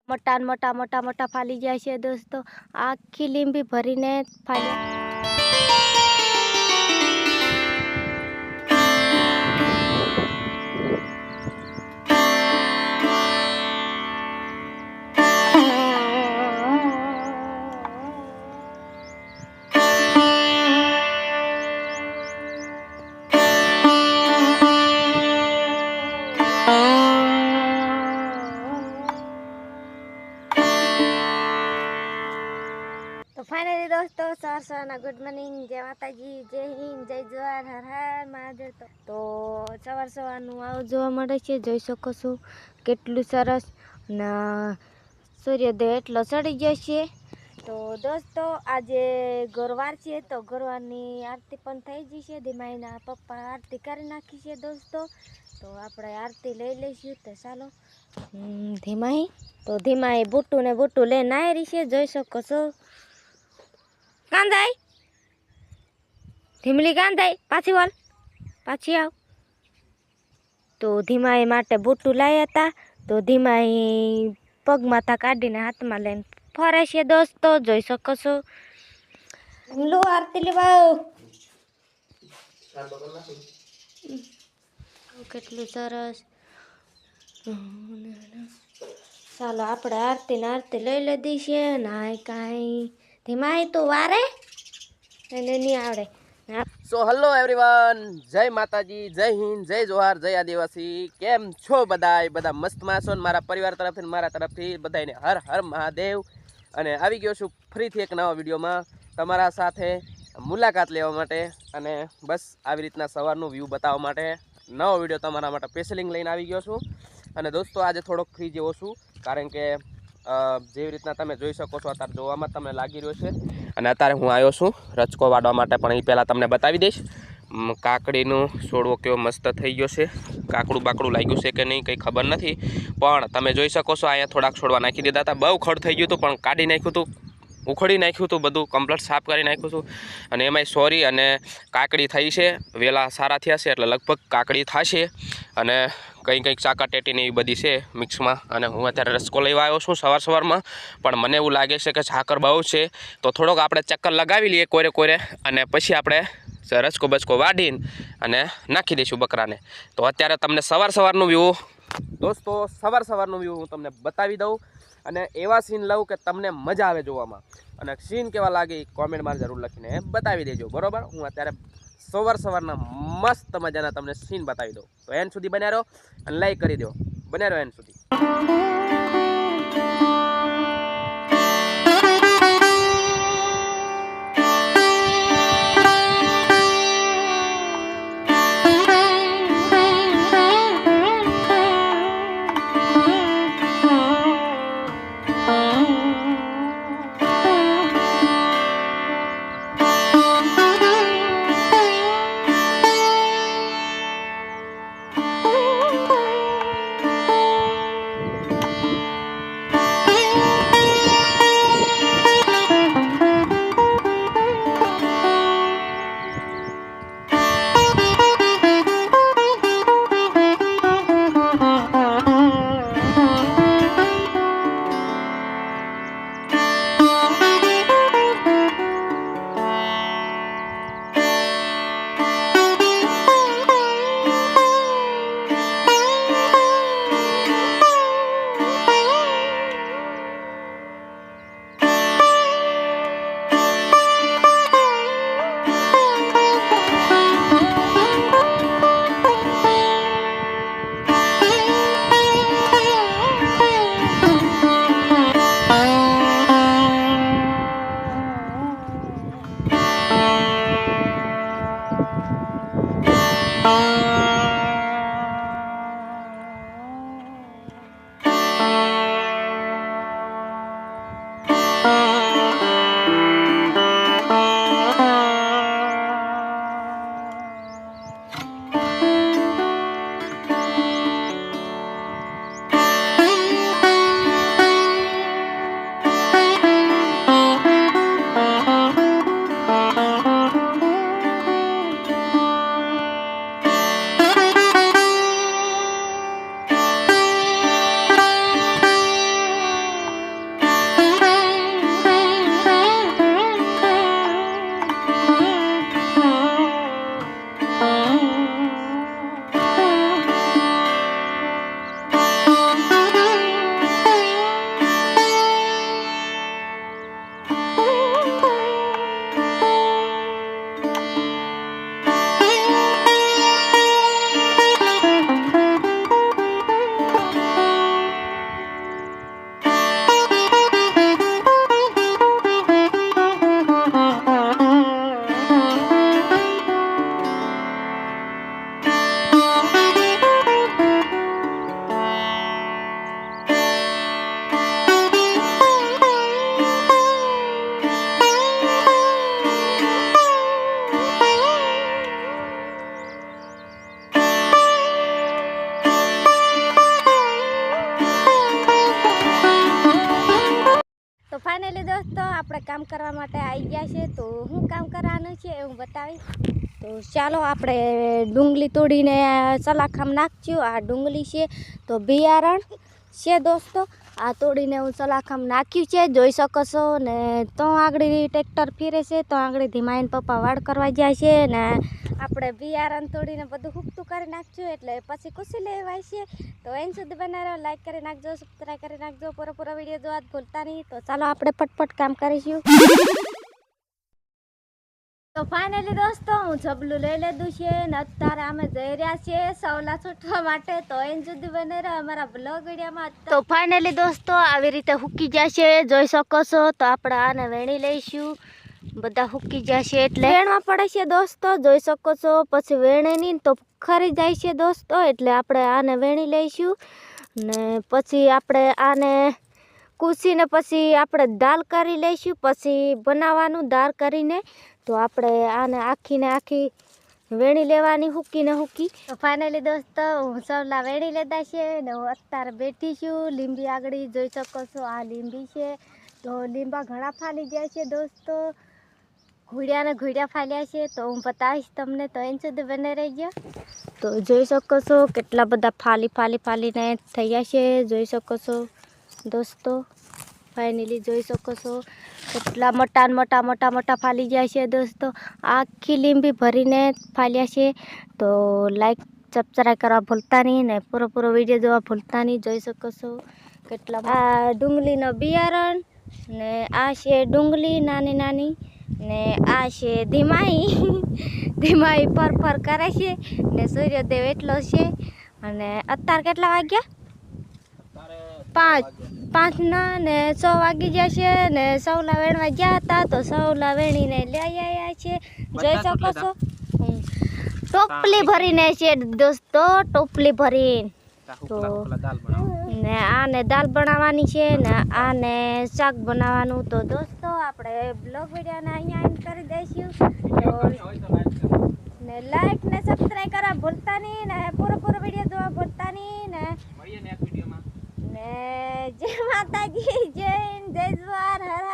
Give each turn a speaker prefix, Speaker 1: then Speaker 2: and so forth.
Speaker 1: મોટા મોટા મોટા મોટા ફાલી જાય છે દોસ્તો। આખી લીંબી ભરીને ફાલી। तो फाइनली दोस्तों सवार गुड मॉर्निंग, जय माताजी, जय हिंद, जय जोहार, हर हर महादेव। तो सवार आव जोवा मळे छे, જોઈ શકો છો કેટલું સરસ ના સૂર્યોદય એટલો ચડી ગયો છે। તો દોસ્તો આજે ગુરુવાર છે, તો ગુરુવારની આરતી પણ થઈ ગઈ છે। ધીમાઈના પપ્પા આરતી કરી નાખી છે દોસ્તો। તો આપણે આરતી લઈ લઈશું। તો ચાલો ધીમાઈ બુટ્ટુ ને બુટ્ટુ લઈને આવી રહી છે, જોઈ શકો છો। કાંદાઈ ધીમલી કાંદાઈ પાછી વાલ પાછી આવ। તો ધીમાઈ માટે બુટ્ટુ લાવ્યા હતા। તો ધીમાઈ પગ માથા કાઢીને હાથમાં લઈને ફરે છે દોસ્તો, જોઈ શકો છો। લો આરતી લેવા કેટલું સરસ। ચાલો આપણે આરતી લઈ લીધી છે। નાય કાંઈ ધીમાઈ તું વારે એને નહીં આવડે।
Speaker 2: સો હેલો એવરીવન, જય માતાજી, જય હિન્દ, જય જોહાર, જય આદિવાસી। કેમ છો બધા મસ્તમાં છો? મારા પરિવાર તરફથી મારા તરફથી બધાને હર હર મહાદેવ। અને આવી ગયો છું ફરીથી એક નવા વિડીયોમાં તમારા સાથે મુલાકાત લેવા માટે, અને બસ આવી રીતના સવારનું વ્યૂ બતાવવા માટે નવો વિડીયો તમારા માટે સ્પેશિયલિંગ લઈને આવી ગયો છું। અને દોસ્તો આજે થોડોક ફ્રી જેવો છું, કારણ કે જેવી રીતના તમે જોઈ શકો છો અત્યારે જોવામાં તમને લાગી રહ્યો છે। અને અત્યારે હું આવ્યો છું રચકો વાળવા માટે, પણ એ પહેલાં તમને બતાવી દઈશ કાકડીનો છોડવો કેવો મસ્ત થઈ ગયો છે। કાકડું બાકડું લાગ્યું છે કે નહીં કંઈ ખબર નથી, પણ તમે જોઈ શકો છો અહીંયા થોડાક છોડવા નાખી દીધા હતા। બહુ ખડ થઈ ગયું હતું, પણ કાઢી નાખ્યું હતું, ઉખડી નાખ્યું હતું, બધું કમ્પ્લીટ સાફ કરી નાખ્યું હતું। અને એમાંય સોરી અને કાકડી થઈ છે, વેલા સારા થયા છે એટલે લગભગ કાકડી થશે। અને કંઈક ચાકા ટેટીને એવી બધી છે મિક્સમાં। અને હું અત્યારે રસકો લેવા આવ્યો છું સવારમાં, પણ મને એવું લાગે છે કે ઝાકર બહુ છે, તો થોડોક આપણે ચક્કર લગાવી લઈએ કોરે, અને પછી આપણે રસકો બચકો વાઢીને અને નાખી દઈશું બકરાને। તો અત્યારે તમને સવારનું વ્યૂ દોસ્તો સવારનું વ્યૂ હું તમને બતાવી દઉં, અને એવા સીન લઉં કે તમને મજા આવે જોવામાં। અને સીન કેવા લાગે કોમેન્ટમાં જરૂર લખીને બતાવી દેજો, બરોબર? હું અત્યારે સવારના મસ્ત મજાના તમને સીન બતાવી દઉં। તો એન્ડ સુધી બન્યા રહો અને લાઈક કરી દો, બન્યા રહો એન્ડ સુધી।
Speaker 1: ફાઇનલી દોસ્તો આપણે કામ કરવા માટે આવી ગયા છે. તો હું કામ કરવાનું છે એ હું બતાવીશ. તો ચાલો આપણે ડુંગળી તોડીને સલાખામાં નાખશું. આ ડુંગળી છે તો બિયારણ છે દોસ્તો. આ તોડીને હું સલાખામાં નાખ્યું છે, જોઈ શકો છો. ને તો આગળ ટ્રેક્ટર ફીરે છે, તો આગળ ધીમાઈને પપ્પા વાડ કરવા જાય છે. ને આપણે બિયારણ તોડીને બધું હુકતું કરી નાખશું, એટલે પછી ખુશી લેવાય છે. તો એન સુધી બનાવો, લાઈક કરી નાખજો, સબસ્ક્રાઈબ કરી નાખજો. પૂરો વિડીયો જોવા ભૂલતા નહીં. તો ચાલો આપણે ફટફટ કામ કરીશું. તો ફાઇનલી દોસ્તો હું જબલું લઈ લીધું છે ને અત્યારે અમે જઈ રહ્યા છીએ સવલા છૂટવા માટે. તો એન સુધી બને રહો અમારા બ્લોગ વિડીયોમાં. તો ફાઇનલી દોસ્તો આવી રીતે હુકી જશે, જોઈ શકો છો. તો આપણે આને વેણી લઈશું. બધા હુકી જશે એટલે વેણવા પડે છે દોસ્તો, જોઈ શકો છો. પછી વેણે નહીં તો ખરી જાય છે દોસ્તો, એટલે આપણે આને વેણી લઈશું. ને પછી આપણે આને કૂસીને પછી આપણે દાળ કરી લઈશું. પછી બનાવવાનું દાળ કરીને તો આપણે આને આખી વેણી લેવાની, હુકીને હુકી. તો ફાઇનલી દોસ્તો હું સવલા વેણી લીધા છે ને હું અત્યારે બેઠી છું. લીંબી આગળ જોઈ શકો છો, આ લીંબી છે. તો લીંબા ઘણા ફાલી ગયા છે દોસ્તો, ઘૂડ્યા ફાલ્યા છે. તો હું બતાવીશ તમને, તો એન સુધી બને રહી ગયા. તો જોઈ શકો છો કેટલા બધા ફાલીને થયા છે, જોઈ શકો છો દોસ્તો. ફાઇનલી જોઈ શકો છો કેટલા મોટા ફાલી ગયા છે દોસ્તો. આખી લીંબી ભરીને ફાલ્યા છે. તો લાઈક સબસ્ક્રાઈબ કરવા ભૂલતા નહીં ને પૂરો વિડીયો જોવા ભૂલતા નહીં. જોઈ શકો છો કેટલા. આ ડુંગળીનો બિયારણ ને આ છે ડુંગળી નાની ને આ છે ધીમાઈ ફર કરે છે ને સૂર્યદેવ એટલો છે. અને અત્યારે કેટલા વાગ્યા? 5 ને 6 વાગી ગયા છે. ને સવલા વેણવા ગયા હતા, તો સવલા વેણીને લઈ આવ્યા છે, જોઈ શકો છો. ટોપલી ભરીને છે દોસ્તો, ટોપલી ભરીને. તો ને આને દાળ બનાવવાની છે ને આને શાક બનાવવાનું. તો દોસ્તો આપણે બ્લોગ વિડીયોને અહીંયા એન્ડ કરી દઈશું. તો ને લાઈક ને સબસ્ક્રાઈબ કરવા ભૂલતા નહીં ને પૂરો વિડીયો જોવા ભૂલતા નહીં ને જય માતાજી, જય હિન્દ, જય જવાહર, હર